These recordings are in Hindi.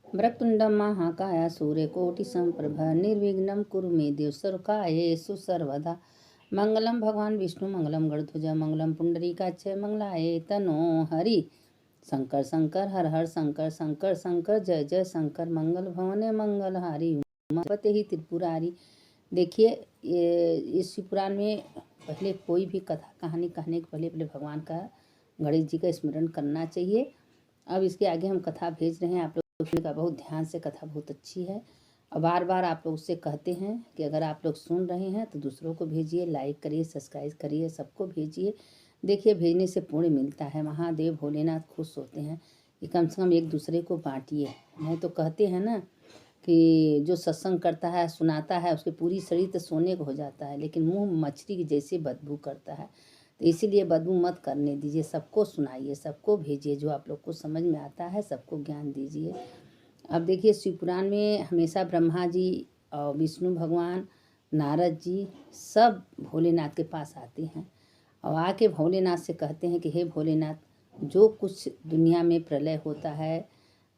वक्रतुण्डं महाकाय सूर्यकोटिसम्प्रभ निर्विघ्नं कुरु मे देव सर्वकार्येषु सर्वदा। मंगलम भगवान विष्णु मंगलम गरुड़ध्वज मंगलम पुंडरीकाक्ष मंगलाय तनो हरि। शंकर शंकर हर हर शंकर शंकर शंकर जय जय शंकर मंगल भवने मंगलहारी उमापते ही त्रिपुरारी। देखिए इस पुराण में पहले कोई भी कथा कहानी कहने के पहले भगवान का गणेश जी का स्मरण करना चाहिए। अब इसके आगे हम कथा भेज रहे हैं, आप लोग का बहुत ध्यान से, कथा बहुत अच्छी है और बार बार आप लोग उससे कहते हैं कि अगर आप लोग सुन रहे हैं तो दूसरों को भेजिए, लाइक करिए, सब्सक्राइब करिए, सबको भेजिए। देखिए भेजने से पुण्य मिलता है, महादेव भोलेनाथ खुश होते हैं कि कम से कम एक दूसरे को बांटिए। नहीं तो कहते हैं ना कि जो सत्संग करता है सुनाता है उसके पूरी शरीर तो सोने को हो जाता है, लेकिन मुंह मछली की जैसे बदबू करता है। तो इसीलिए बदबू मत करने दीजिए, सबको सुनाइए, सबको भेजिए, जो आप लोग को समझ में आता है सबको ज्ञान दीजिए। अब देखिए शिवपुराण में हमेशा ब्रह्मा जी और विष्णु भगवान, नारद जी सब भोलेनाथ के पास आते हैं और आके भोलेनाथ से कहते हैं कि हे भोलेनाथ, जो कुछ दुनिया में प्रलय होता है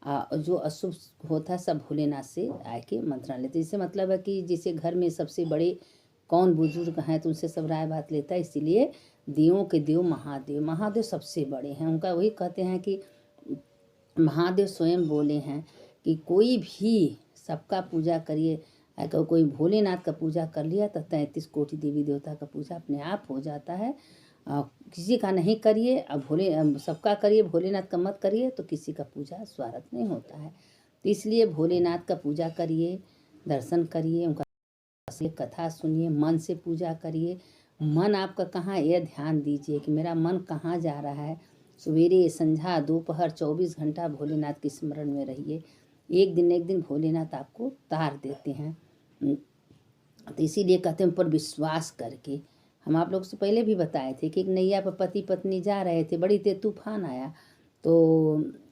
जो अशुभ होता है सब भोलेनाथ से आके मंत्रणा लेते। इससे मतलब है कि जिसे घर में सबसे बड़े कौन बुजुर्ग हैं तो उनसे सब राय बात लेता है। इसीलिए देवों के देव महादेव, महादेव सबसे बड़े हैं। उनका वही कहते हैं कि महादेव स्वयं बोले हैं कि कोई भी सबका पूजा करिए। अगर कोई भोलेनाथ का पूजा कर लिया तो 33 कोटि देवी देवता का पूजा अपने आप हो जाता है। किसी का नहीं करिए, अब सबका करिए, भोलेनाथ का मत करिए तो किसी का पूजा स्वागत नहीं होता है। तो इसलिए भोलेनाथ का पूजा करिए, दर्शन करिए, उनका कथा सुनिए, मन से पूजा करिए। मन आपका कहाँ, यह ध्यान दीजिए कि मेरा मन कहाँ जा रहा है। सवेरे संध्या दोपहर 24 घंटा भोलेनाथ के स्मरण में रहिए। एक दिन भोलेनाथ आपको तार देते हैं। तो इसीलिए कहते हैं पर विश्वास करके। हम आप लोग से पहले भी बताए थे कि एक नैया पर पति पत्नी जा रहे थे, बड़ी तेज तूफान आया तो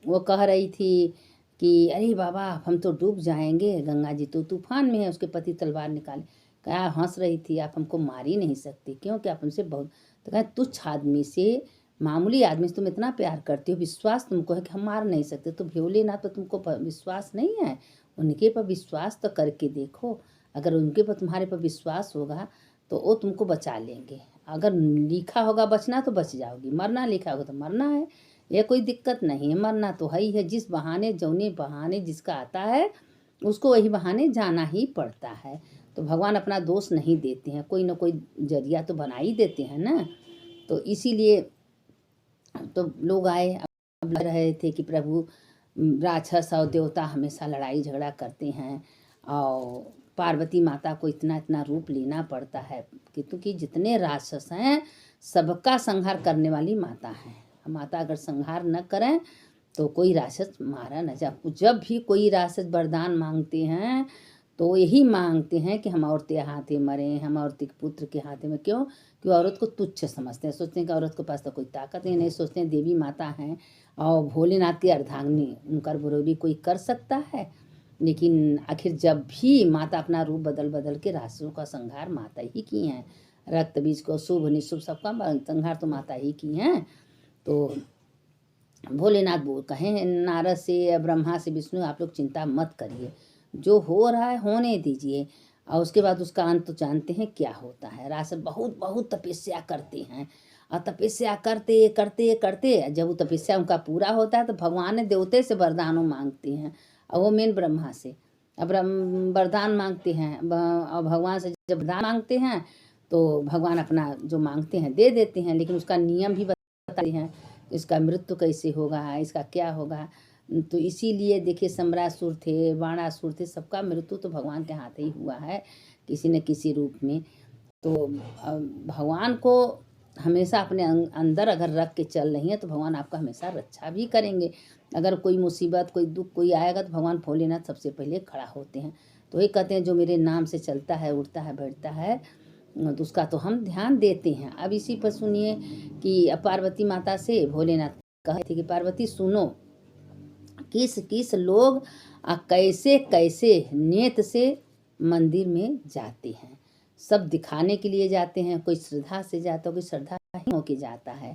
वो कह रही थी कि अरे बाबा हम तो डूब जाएंगे, गंगा जी तो तूफान में है। उसके पति तलवार निकाले, कहा हंस रही थी, आप हमको मार ही नहीं सकते क्योंकि आप हमसे बहुत, तो कहा तुच्छ आदमी से, मामूली आदमी से तुम इतना प्यार करते हो, विश्वास तुमको है कि हम मार नहीं सकते, तो भोलेनाथ पर तुमको विश्वास नहीं है, उनके पर विश्वास तो करके देखो। अगर उनके पर तुम्हारे पर विश्वास होगा तो वो तुमको बचा लेंगे। अगर लिखा होगा बचना तो बच जाओगी, मरना लिखा होगा तो मरना है, यह कोई दिक्कत नहीं है। मरना तो है ही है, जिस बहाने जौने बहाने जिसका आता है उसको वही बहाने जाना ही पड़ता है। तो भगवान अपना दोष नहीं देते हैं, कोई ना कोई जरिया तो बना ही देते हैं ना। तो इसीलिए तो लोग आए, अब लग रहे थे कि प्रभु राक्षस और देवता हमेशा लड़ाई झगड़ा करते हैं और पार्वती माता को इतना इतना रूप लेना पड़ता है क्योंकि जितने राक्षस हैं सबका संहार करने वाली माता है। माता अगर संहार न करें तो कोई राक्षस मारा न जा। जब भी कोई राक्षस वरदान मांगते हैं तो यही मांगते हैं कि हम औरतें हाथे मरें, हम औरत के पुत्र के हाथे में। क्यों? कि औरत को तुच्छ समझते हैं, सोचते हैं कि औरत के पास तो कोई ताकत नहीं सोचते हैं देवी माता हैं और भोलेनाथ की अर्धांगिनी, उनका विरोधी कोई कर सकता है। लेकिन आखिर जब भी माता अपना रूप बदल बदल के राक्षसों का संहार माता ही की हैं, रक्त बीज को शुभ निशुभ सबका संहार तो माता ही की हैं। तो भोलेनाथ बोल कहें नारद से, ब्रह्मा से, विष्णु, आप लोग चिंता मत करिए, जो हो रहा है होने दीजिए और उसके बाद उसका अंत तो जानते हैं क्या होता है। राक्षस बहुत बहुत तपस्या करते हैं और तपस्या करते करते करते जब वो तपस्या उनका पूरा होता है तो भगवान ने देवते से वरदानों मांगते हैं और वो मेन ब्रह्मा से। अब वरदान मांगते हैं और भगवान से जब वरदान मांगते हैं तो भगवान अपना जो मांगते हैं दे देते हैं, लेकिन उसका नियम भी बताते हैं, इसका मृत्यु कैसे होगा, इसका क्या होगा। तो इसीलिए देखिए सम्रासुर थे, बाणासुर थे, सबका मृत्यु तो भगवान के हाथ ही हुआ है किसी न किसी रूप में। तो भगवान को हमेशा अपने अंदर अगर रख के चल रही हैं तो भगवान आपका हमेशा रक्षा भी करेंगे। अगर कोई मुसीबत कोई दुख कोई आएगा तो भगवान भोलेनाथ सबसे पहले खड़ा होते हैं। तो वही कहते हैं जो मेरे नाम से चलता है, उठता है, बैठता है तो उसका तो हम ध्यान देते हैं। अब इसी पर सुनिए कि पार्वती माता से भोलेनाथ कहे थे कि पार्वती सुनो, किस किस लोग कैसे कैसे नियत से मंदिर में जाते हैं। सब दिखाने के लिए जाते हैं, कोई श्रद्धा से जाता है, कोई श्रद्धा ही होके जाता है।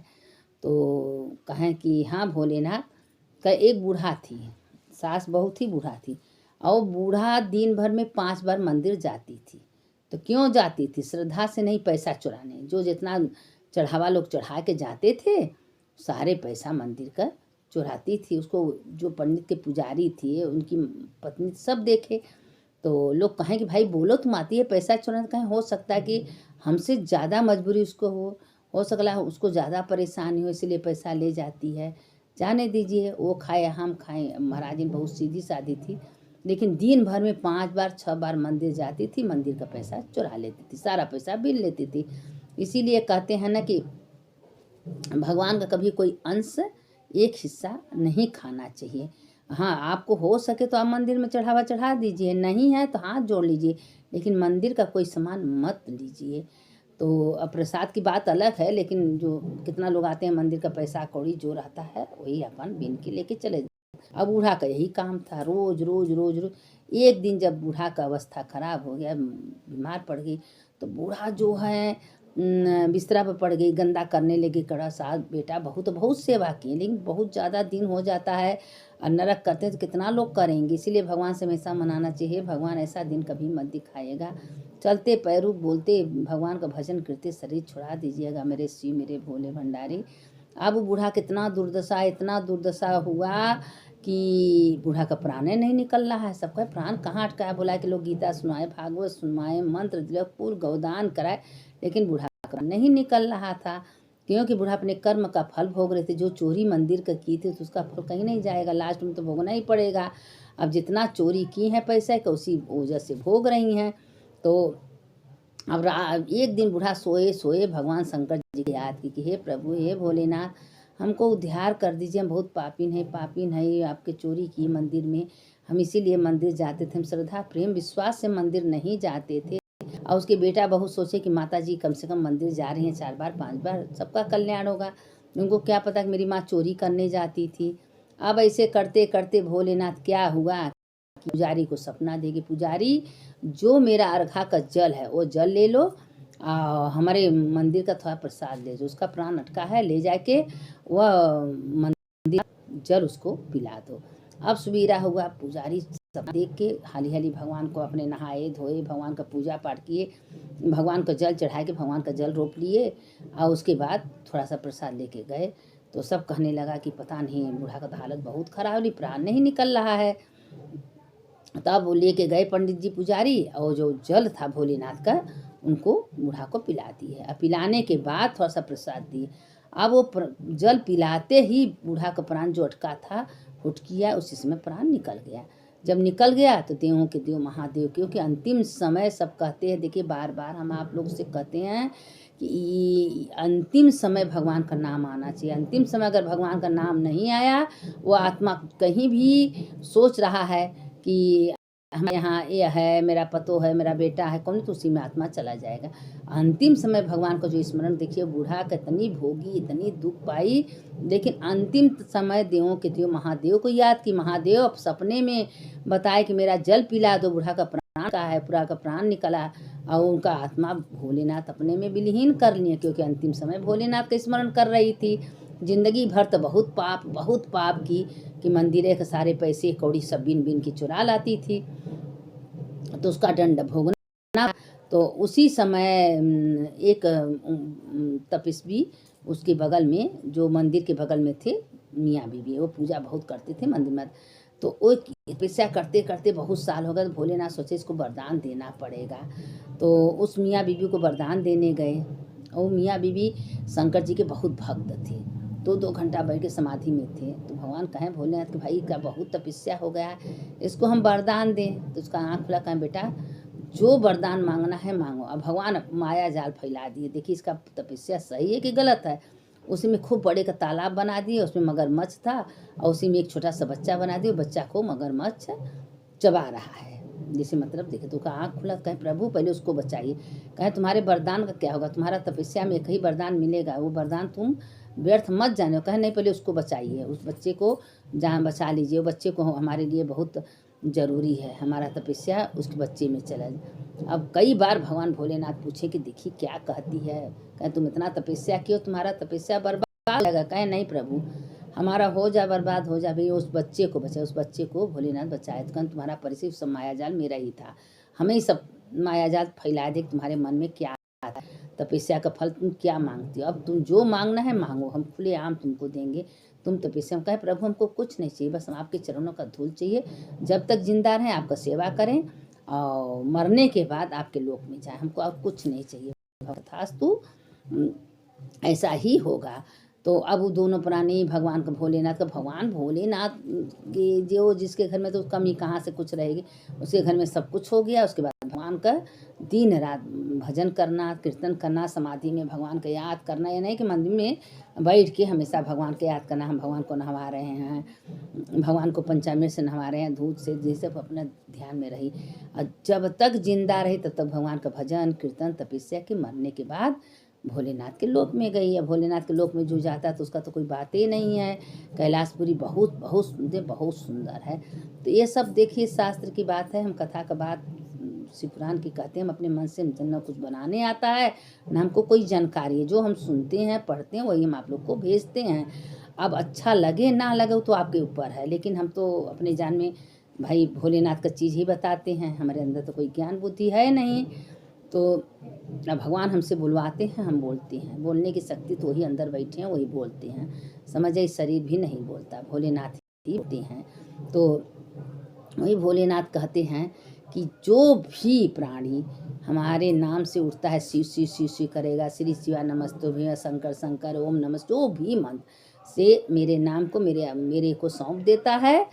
तो कहें कि हाँ भोलेनाथ का एक बूढ़ा थी, सास बहुत ही बूढ़ा थी और बूढ़ा दिन भर में 5 बार मंदिर जाती थी। तो क्यों जाती थी? श्रद्धा से नहीं, पैसा चुराने। जो जितना चढ़ावा लोग चढ़ा के जाते थे सारे पैसा मंदिर का चुराती थी। उसको जो पंडित के पुजारी थे उनकी पत्नी सब देखे तो लोग कहें कि भाई बोलो तुम आती है पैसा चुराने। कहें हो सकता है कि हमसे ज़्यादा मजबूरी उसको हो सकला उसको ज़्यादा परेशानी हो इसलिए पैसा ले जाती है। जाने दीजिए, वो खाए हम खाएं। महाराज बहुत सीधी सादी थी, लेकिन दिन भर में 5 बार 6 बार मंदिर जाती थी, मंदिर का पैसा चुरा लेती थी, सारा पैसा बिल लेती थी। इसीलिए कहते हैं ना कि भगवान का कभी कोई अंश एक हिस्सा नहीं खाना चाहिए। हाँ, आपको हो सके तो आप मंदिर में चढ़ावा चढ़ा दीजिए, नहीं है तो हाथ जोड़ लीजिए, लेकिन मंदिर का कोई सामान मत लीजिए। तो अब प्रसाद की बात अलग है, लेकिन जो कितना लोग आते हैं मंदिर का पैसा कौड़ी जो रहता है वही अपन बीन के लेके चले। अब बूढ़ा का यही काम था, रोज रोज रोज रोज। एक दिन जब बूढ़ा का अवस्था खराब हो गया, बीमार पड़ गई, तो बूढ़ा जो है बिस्तरा पर पड़ गई, गंदा करने लगी कड़ा। सास बेटा बहुत सेवा की, लेकिन बहुत ज़्यादा दिन हो जाता है और नरक करते तो कितना लोग करेंगे। इसीलिए भगवान से हमेशा मनाना चाहिए, भगवान ऐसा दिन कभी मत दिखाएगा। चलते पैरू बोलते भगवान का भजन करते शरीर छुड़ा दीजिएगा मेरे शिव मेरे भोले भंडारी। अब बूढ़ा कितना दुर्दशा, इतना दुर्दशा हुआ कि बूढ़ा का प्राण नहीं निकल रहा है। सबका प्राण कहाँ अटका है। बोला कि लोग गीता सुनाए, भागवत सुनाए, मंत्र दिलक, पूर्ण गौदान कराए, लेकिन बूढ़ा का प्राण नहीं निकल रहा था, क्योंकि बूढ़ा अपने कर्म का फल भोग रहे थे। जो चोरी मंदिर का की थी तो उसका फल कहीं नहीं जाएगा, लास्ट में तो भोगना ही पड़ेगा। अब जितना चोरी की है पैसे का उसी वजह से भोग रही हैं। तो अब एक दिन बूढ़ा सोए सोए भगवान शंकर जी की याद की कि हे प्रभु हे भोलेनाथ, हमको उद्धार कर दीजिए, हम बहुत पापीन है, आपके चोरी की मंदिर में। हम इसीलिए मंदिर जाते थे, हम श्रद्धा प्रेम विश्वास से मंदिर नहीं जाते थे। और उसके बेटा बहू सोचे कि माता जी कम से कम मंदिर जा रही हैं 4 बार 5 बार, सबका कल्याण होगा। उनको क्या पता कि मेरी माँ चोरी करने जाती थी। अब ऐसे करते करते भोलेनाथ क्या हुआ, पुजारी को सपना देगी, पुजारी जो मेरा अर्घा का जल है वो जल ले लो, हमारे मंदिर का थोड़ा प्रसाद ले जो उसका प्राण अटका है, ले जाके वह मंदिर जल उसको पिला दो। अब सवेरा हुआ, पुजारी सब देख के हाली हाली भगवान को अपने नहाए धोए, भगवान का पूजा पाठ किए, भगवान का जल चढ़ा के भगवान का जल रोप लिए और उसके बाद थोड़ा सा प्रसाद लेके गए। तो सब कहने लगा कि पता नहीं बूढ़ा का तो हालत बहुत खराब है, प्राण नहीं निकल रहा है। तब वो लेके गए पंडित जी पुजारी, और जो जल था भोलेनाथ का उनको बूढ़ा को पिला दिए। अब पिलाने के बाद थोड़ा सा प्रसाद दिए। अब वो जल पिलाते ही बूढ़ा का प्राण जो अटका था उठ किया, उसी समय प्राण निकल गया। जब निकल गया तो देवों के देव महादेव, क्योंकि अंतिम समय सब कहते हैं, देखिए बार बार हम आप लोग से कहते हैं कि अंतिम समय भगवान का नाम आना चाहिए। अंतिम समय अगर भगवान का नाम नहीं आया, वो आत्मा कहीं भी सोच रहा है कि हम यहाँ ये है, मेरा पतो है, मेरा बेटा है, कौन, तो उसी में आत्मा चला जाएगा। अंतिम समय भगवान को जो स्मरण, देखिए बूढ़ा कितनी भोगी, इतनी दुख पाई, लेकिन अंतिम समय देवों के देव महादेव को याद की। महादेव सपने में बताए कि मेरा जल पिला दो, बूढ़ा का प्राण का है, पूरा का प्राण निकला और उनका आत्मा भोलेनाथ अपने में विलीन कर लिए, क्योंकि अंतिम समय भोलेनाथ का स्मरण कर रही थी। जिंदगी भर तो बहुत पाप की कि मंदिरे के सारे पैसे कौड़ी सब बिन बिन की चुरा लाती थी, तो उसका दंड भोगना। तो उसी समय एक तपस्वी उसके बगल में, जो मंदिर के बगल में थे मियाँ बीबी, वो पूजा बहुत करते थे मंदिर में। तो वो तपस्या करते करते बहुत साल हो गए, तो भोलेनाथ सोचे इसको वरदान देना पड़ेगा। तो उस मियाँ बीबी को वरदान देने गए, और मियाँ बीबी शंकर जी के बहुत भक्त थे। 2-2 घंटा बैठ के समाधि में थे। तो भगवान कहें भोलेनाथ कि भाई का बहुत तपस्या हो गया, इसको हम वरदान दें। तो उसका आँख खुला, कहें बेटा जो वरदान मांगना है मांगो। अब भगवान माया जाल फैला दिए, देखिए इसका तपस्या सही है कि गलत है। उसी में खूब बड़े का तालाब बना दिए, उसमें मगरमच्छ था, और उसी में एक छोटा सा बच्चा बना दिया, बच्चा को मगरमच्छ चबा रहा है। जैसे मतलब देखे तो उसका आँख खुला, कहें प्रभु पहले उसको बचाइए। कहें तुम्हारे वरदान का क्या होगा, तुम्हारा तपस्या में एक ही वरदान मिलेगा, वो वरदान तुम व्यर्थ मत जाने। कहें नहीं, पहले उसको बचाइए, उस बच्चे को जान बचा लीजिए, वो बच्चे को हमारे लिए बहुत ज़रूरी है, हमारा तपस्या उस बच्चे में चला। अब कई बार भगवान भोलेनाथ पूछे कि देखिए क्या कहती है, कहें तुम इतना तपस्या कियो, तुम्हारा तपस्या बर्बाद हो जाएगा। कहें नहीं प्रभु, हमारा हो जा बर्बाद हो जा, भाई उस बच्चे को बचाए, उस बच्चे को भोलेनाथ बचाए। तो तुम्हारा परिचित सब माया जाल मेरा ही था, हमें ही सब माया जाल फैला दे। तुम्हारे मन में क्या आता है, तपस्या का फल तुम क्या मांगती हो? अब तुम जो मांगना है मांगो, हम खुले आम तुमको देंगे। तुम तपस्या में कहे प्रभु हमको कुछ नहीं चाहिए, बस हम आपके चरणों का धूल चाहिए। जब तक जिंदा रहें आपका सेवा करें और मरने के बाद आपके लोक में जाए, हमको और कुछ नहीं चाहिए। तथास्तु ऐसा ही होगा। तो अब वो दोनों प्राणी भगवान का भोलेनाथ का, भगवान भोलेनाथ के जो जिसके घर में तो कमी कहाँ से कुछ रहेगी, उसके घर में सब कुछ हो गया। उसके बाद भगवान का दिन रात भजन करना, कीर्तन करना, समाधि में भगवान को याद करना। ये नहीं कि मंदिर में बैठ के हमेशा भगवान को याद करना, हम भगवान को नहवा रहे हैं, भगवान को पंचामृत से नहवा रहे हैं, दूध से, जैसे अपना ध्यान में रही। और जब तक जिंदा रही तब तक भगवान का भजन कीर्तन तपस्या की, मरने के बाद भोलेनाथ के लोक में गई है। भोलेनाथ के लोक में जो जाता है तो उसका तो कोई बात ही नहीं है। कैलाशपुरी बहुत बहुत सुंदर, बहुत सुंदर है। तो ये सब देखिए शास्त्र की बात है, हम कथा का बात शिव पुराण की कहते हैं। हम अपने मन से न कुछ बनाने आता है न हमको कोई जानकारी है, जो हम सुनते हैं पढ़ते हैं वही हम आप लोग को भेजते हैं। अब अच्छा लगे ना लगे तो आपके ऊपर है, लेकिन हम तो अपने जान में भाई भोलेनाथ का चीज़ ही बताते हैं, हमारे अंदर तो कोई ज्ञान बुद्धि है नहीं। तो भगवान हमसे बुलवाते हैं, हम बोलते हैं। बोलने की शक्ति तो वही अंदर बैठे हैं, वही बोलते हैं। समझ आई, शरीर भी नहीं बोलता, भोलेनाथ ही बोलते हैं। तो वही भोलेनाथ कहते हैं कि जो भी प्राणी हमारे नाम से उठता है, शिव शिव शिव शिव करेगा, श्री शिवा नमस्तुभ्यं, शंकर शंकर, ओम नमः, जो भी मंत्र से मेरे नाम को मेरे को सौंप देता है,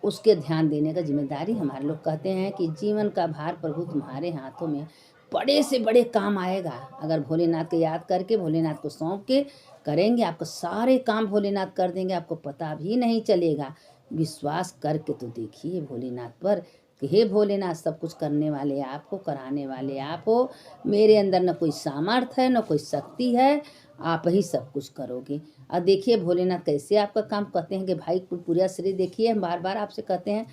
उसके ध्यान देने का जिम्मेदारी हमारे लोग कहते हैं कि जीवन का भार प्रभु तुम्हारे हाथों में, बड़े से बड़े काम आएगा। अगर भोलेनाथ को याद करके भोलेनाथ को सौंप के करेंगे, आपको सारे काम भोलेनाथ कर देंगे, आपको पता भी नहीं चलेगा। विश्वास करके तो देखिए भोलेनाथ पर कि हे भोलेनाथ, सब कुछ करने वाले आप हो, कराने वाले आप हो। मेरे अंदर न कोई सामर्थ्य है न कोई शक्ति है, आप ही सब कुछ करोगे। और देखिए भोलेनाथ कैसे आपका काम कहते हैं कि भाई पूरा शरीर देखिए, हम बार बार आपसे कहते हैं।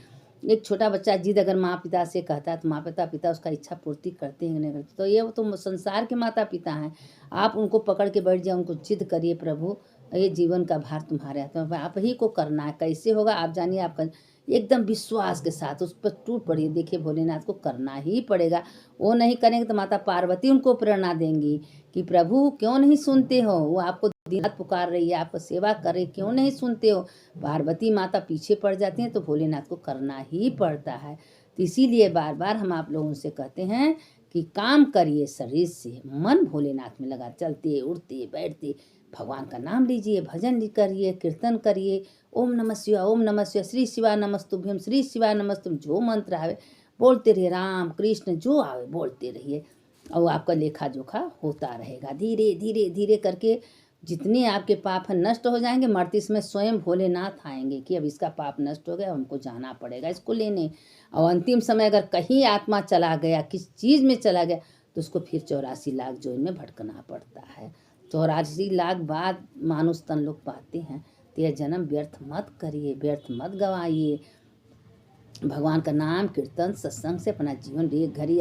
एक छोटा बच्चा जिद अगर माँ पिता से कहता है तो माँ पिता उसका इच्छा पूर्ति करते हैं नहीं करते। तो ये वो तो संसार के माता पिता हैं, आप उनको पकड़ के बैठ जाए, उनको जिद करिए प्रभु ये जीवन का भार तुम्हारे हाथ में, आप ही को करना है। कैसे होगा आप जानिए, आपका एकदम विश्वास के साथ उस पर टूट पड़िए। देखिए भोलेनाथ को करना ही पड़ेगा, वो नहीं करेंगे तो माता पार्वती उनको प्रेरणा देंगी कि प्रभु क्यों नहीं सुनते हो, वो आपको दिन रात पुकार रही है, आपको सेवा करे, क्यों नहीं सुनते हो। पार्वती माता पीछे पड़ जाती हैं तो भोलेनाथ को करना ही पड़ता है। तो इसीलिए बार बार हम आप लोगों से कहते हैं कि काम करिए शरीर से, मन भोलेनाथ में लगा, चलते उठते बैठते भगवान का नाम लीजिए, भजन करिए, कीर्तन करिए, ओम नमः शिवाय, ओम नमः शिवाय, श्री शिवाय नमस्तुभ्यं, श्री शिवाय नमस्तुभ्यं, जो मंत्र आवे बोलते रहिए, राम कृष्ण जो आवे बोलते रहिए, और आपका लेखा जोखा होता रहेगा। धीरे धीरे धीरे करके जितने आपके पाप हैं नष्ट हो जाएंगे। मरते समय स्वयं भोलेनाथ आएंगे कि अब इसका पाप नष्ट हो गया, हमको जाना पड़ेगा इसको लेने। और अंतिम समय अगर कहीं आत्मा चला गया, किस चीज़ में चला गया, तो उसको फिर 84 लाख जोन में भटकना पड़ता है। 84 लाख बाद मानुष तन लोग पाते हैं। तो यह जन्म व्यर्थ मत करिए, व्यर्थ मत गवाइए। भगवान का नाम कीर्तन सत्संग से अपना जीवन, एक घड़ी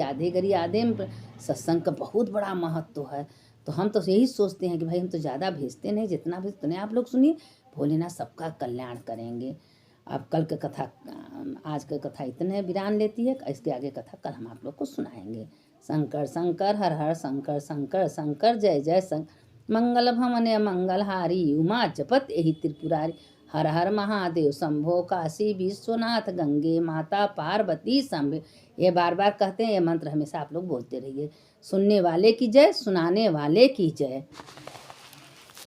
आधे में सत्संग का बहुत बड़ा महत्व है। तो हम तो यही सोचते हैं कि भाई हम तो ज़्यादा भेजते नहीं, जितना भेजते उतने आप लोग सुनिए, भोलेनाथ सबका कल्याण करेंगे। अब कल का कथा, आज का कथा इतने विराम लेती है, इसके आगे कथा कल हम आप लोग को सुनाएंगे। शंकर शंकर हर हर शंकर शंकर शंकर जय जय शंकर, मंगल भवन मंगलहारी, उमा जपत यही त्रिपुरारी, हर हर महादेव शंभो काशी विश्वनाथ, गंगे माता पार्वती शंभो। ये बार बार कहते हैं, ये मंत्र हमेशा आप लोग बोलते रहिए। सुनने वाले की जय, सुनाने वाले की जय।